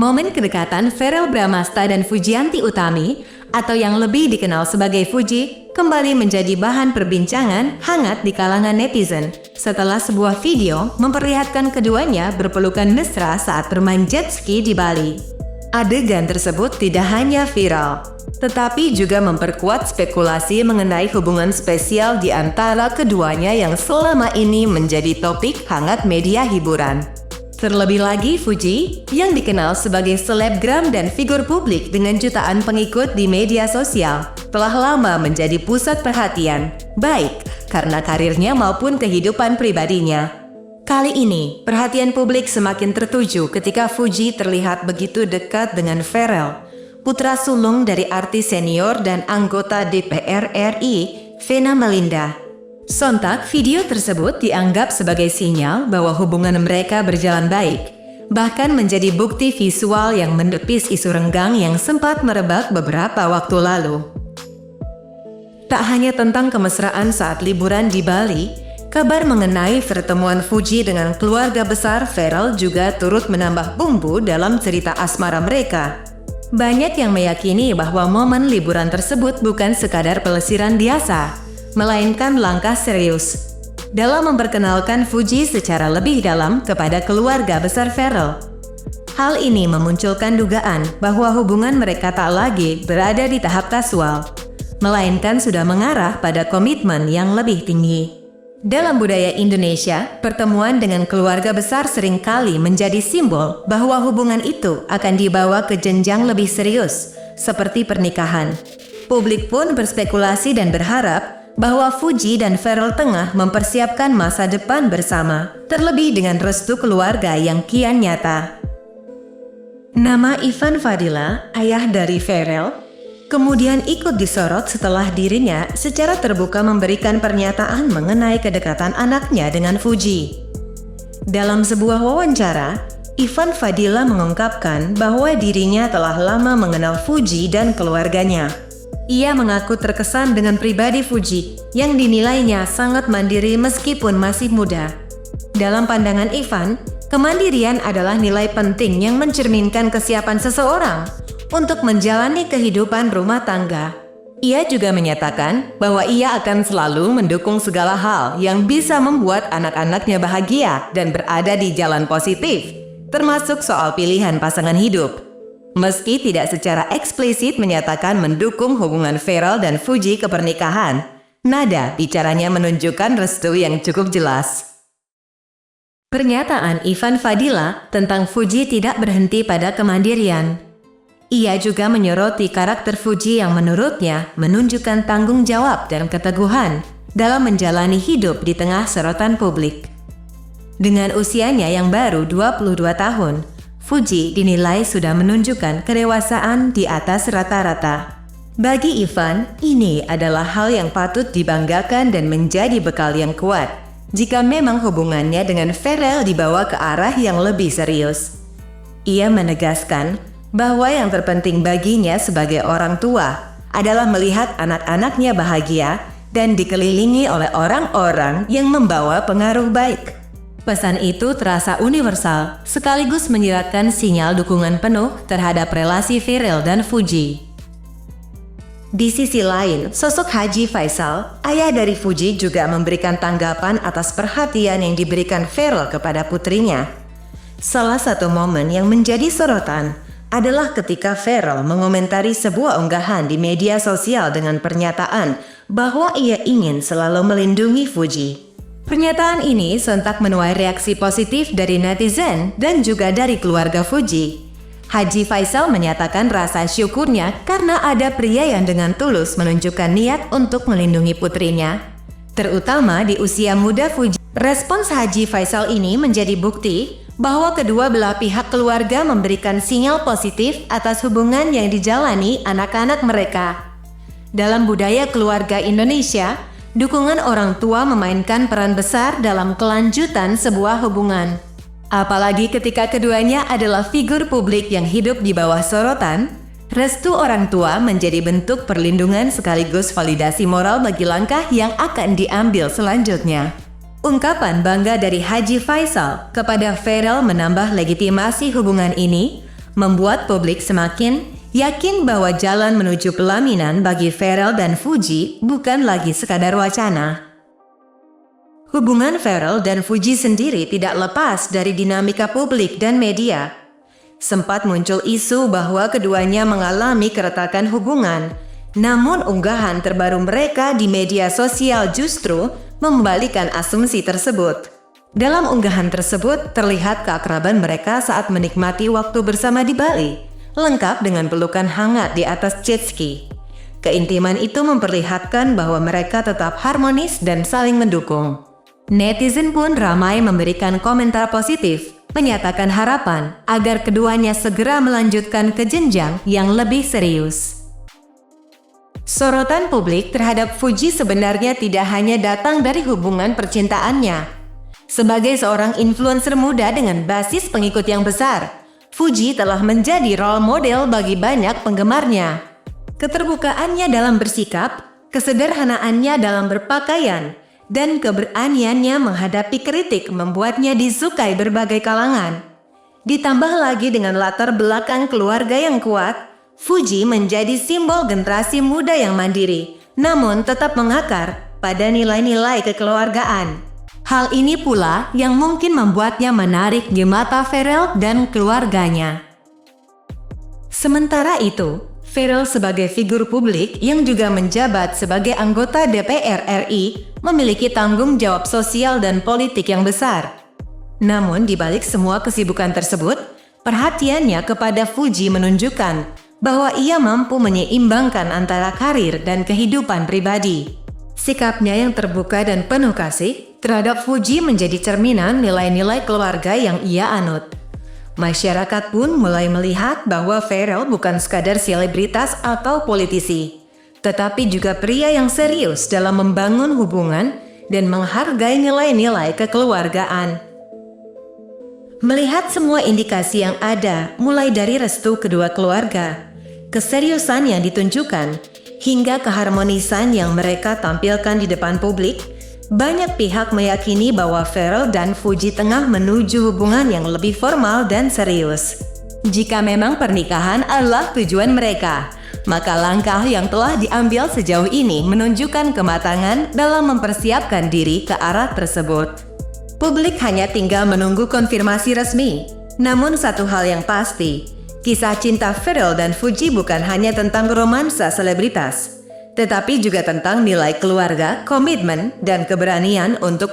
Momen kedekatan Verrell Bramasta dan Fujianti Utami, atau yang lebih dikenal sebagai Fuji, kembali menjadi bahan perbincangan hangat di kalangan netizen setelah sebuah video memperlihatkan keduanya berpelukan mesra saat bermain jet ski di Bali. Adegan tersebut tidak hanya viral, tetapi juga memperkuat spekulasi mengenai hubungan spesial di antara keduanya yang selama ini menjadi topik hangat media hiburan. Terlebih lagi Fuji, yang dikenal sebagai selebgram dan figur publik dengan jutaan pengikut di media sosial, telah lama menjadi pusat perhatian, baik karena karirnya maupun kehidupan pribadinya. Kali ini, perhatian publik semakin tertuju ketika Fuji terlihat begitu dekat dengan Verrell, putra sulung dari artis senior dan anggota DPR RI, Vena Melinda. Sontak, video tersebut dianggap sebagai sinyal bahwa hubungan mereka berjalan baik, bahkan menjadi bukti visual yang menepis isu renggang yang sempat merebak beberapa waktu lalu. Tak hanya tentang kemesraan saat liburan di Bali, kabar mengenai pertemuan Fuji dengan keluarga besar Verrell juga turut menambah bumbu dalam cerita asmara mereka. Banyak yang meyakini bahwa momen liburan tersebut bukan sekadar pelesiran biasa, melainkan langkah serius dalam memperkenalkan Fuji secara lebih dalam kepada keluarga besar Verrell. Hal ini memunculkan dugaan bahwa hubungan mereka tak lagi berada di tahap kasual, melainkan sudah mengarah pada komitmen yang lebih tinggi. Dalam budaya Indonesia, pertemuan dengan keluarga besar seringkali menjadi simbol bahwa hubungan itu akan dibawa ke jenjang lebih serius, seperti pernikahan. Publik pun berspekulasi dan berharap bahwa Fuji dan Verrell tengah mempersiapkan masa depan bersama, terlebih dengan restu keluarga yang kian nyata. Nama Ivan Fadila, ayah dari Verrell, kemudian ikut disorot setelah dirinya secara terbuka memberikan pernyataan mengenai kedekatan anaknya dengan Fuji. Dalam sebuah wawancara, Ivan Fadila mengungkapkan bahwa dirinya telah lama mengenal Fuji dan keluarganya. Ia mengaku terkesan dengan pribadi Fuji yang dinilainya sangat mandiri meskipun masih muda. Dalam pandangan Ivan, kemandirian adalah nilai penting yang mencerminkan kesiapan seseorang untuk menjalani kehidupan rumah tangga. Ia juga menyatakan bahwa ia akan selalu mendukung segala hal yang bisa membuat anak-anaknya bahagia dan berada di jalan positif, termasuk soal pilihan pasangan hidup. Meski tidak secara eksplisit menyatakan mendukung hubungan Verrell dan Fuji ke pernikahan, nada bicaranya menunjukkan restu yang cukup jelas. Pernyataan Ivan Fadila tentang Fuji tidak berhenti pada kemandirian. Ia juga menyoroti karakter Fuji yang menurutnya menunjukkan tanggung jawab dan keteguhan dalam menjalani hidup di tengah sorotan publik. Dengan usianya yang baru 22 tahun, Fuji dinilai sudah menunjukkan kedewasaan di atas rata-rata. Bagi Ivan, ini adalah hal yang patut dibanggakan dan menjadi bekal yang kuat jika memang hubungannya dengan Verrell dibawa ke arah yang lebih serius. Ia menegaskan bahwa yang terpenting baginya sebagai orang tua adalah melihat anak-anaknya bahagia dan dikelilingi oleh orang-orang yang membawa pengaruh baik. Pesan itu terasa universal, sekaligus menyiratkan sinyal dukungan penuh terhadap relasi Verrell dan Fuji. Di sisi lain, sosok Haji Faisal, ayah dari Fuji, juga memberikan tanggapan atas perhatian yang diberikan Verrell kepada putrinya. Salah satu momen yang menjadi sorotan adalah ketika Verrell mengomentari sebuah unggahan di media sosial dengan pernyataan bahwa ia ingin selalu melindungi Fuji. Pernyataan ini sontak menuai reaksi positif dari netizen dan juga dari keluarga Fuji. Haji Faisal menyatakan rasa syukurnya karena ada pria yang dengan tulus menunjukkan niat untuk melindungi putrinya, terutama di usia muda Fuji. Respons Haji Faisal ini menjadi bukti bahwa kedua belah pihak keluarga memberikan sinyal positif atas hubungan yang dijalani anak-anak mereka. Dalam budaya keluarga Indonesia, dukungan orang tua memainkan peran besar dalam kelanjutan sebuah hubungan. Apalagi ketika keduanya adalah figur publik yang hidup di bawah sorotan, restu orang tua menjadi bentuk perlindungan sekaligus validasi moral bagi langkah yang akan diambil selanjutnya. Ungkapan bangga dari Haji Faisal kepada Verrell menambah legitimasi hubungan ini, membuat publik semakin yakin bahwa jalan menuju pelaminan bagi Pharrell dan Fuji bukan lagi sekadar wacana. Hubungan Pharrell dan Fuji sendiri tidak lepas dari dinamika publik dan media. Sempat muncul isu bahwa keduanya mengalami keretakan hubungan, namun unggahan terbaru mereka di media sosial justru membalikan asumsi tersebut. Dalam unggahan tersebut terlihat keakraban mereka saat menikmati waktu bersama di Bali, lengkap dengan pelukan hangat di atas jet ski. Keintiman itu memperlihatkan bahwa mereka tetap harmonis dan saling mendukung. Netizen pun ramai memberikan komentar positif, menyatakan harapan agar keduanya segera melanjutkan ke jenjang yang lebih serius. Sorotan publik terhadap Fuji sebenarnya tidak hanya datang dari hubungan percintaannya. Sebagai seorang influencer muda dengan basis pengikut yang besar, Fuji telah menjadi role model bagi banyak penggemarnya. Keterbukaannya dalam bersikap, kesederhanaannya dalam berpakaian, dan keberaniannya menghadapi kritik membuatnya disukai berbagai kalangan. Ditambah lagi dengan latar belakang keluarga yang kuat, Fuji menjadi simbol generasi muda yang mandiri, namun tetap mengakar pada nilai-nilai kekeluargaan. Hal ini pula yang mungkin membuatnya menarik di mata Pharrell dan keluarganya. Sementara itu, Pharrell sebagai figur publik yang juga menjabat sebagai anggota DPR RI memiliki tanggung jawab sosial dan politik yang besar. Namun di balik semua kesibukan tersebut, perhatiannya kepada Fuji menunjukkan bahwa ia mampu menyeimbangkan antara karir dan kehidupan pribadi. Sikapnya yang terbuka dan penuh kasih terhadap Fuji menjadi cerminan nilai-nilai keluarga yang ia anut. Masyarakat pun mulai melihat bahwa Pharrell bukan sekadar selebritas atau politisi, tetapi juga pria yang serius dalam membangun hubungan dan menghargai nilai-nilai kekeluargaan. Melihat semua indikasi yang ada, mulai dari restu kedua keluarga, keseriusan yang ditunjukkan, hingga keharmonisan yang mereka tampilkan di depan publik, banyak pihak meyakini bahwa Pharrell dan Fuji tengah menuju hubungan yang lebih formal dan serius. Jika memang pernikahan adalah tujuan mereka, maka langkah yang telah diambil sejauh ini menunjukkan kematangan dalam mempersiapkan diri ke arah tersebut. Publik hanya tinggal menunggu konfirmasi resmi. Namun satu hal yang pasti, kisah cinta Pharrell dan Fuji bukan hanya tentang romansa selebritas, tetapi juga tentang nilai keluarga, komitmen, dan keberanian untuk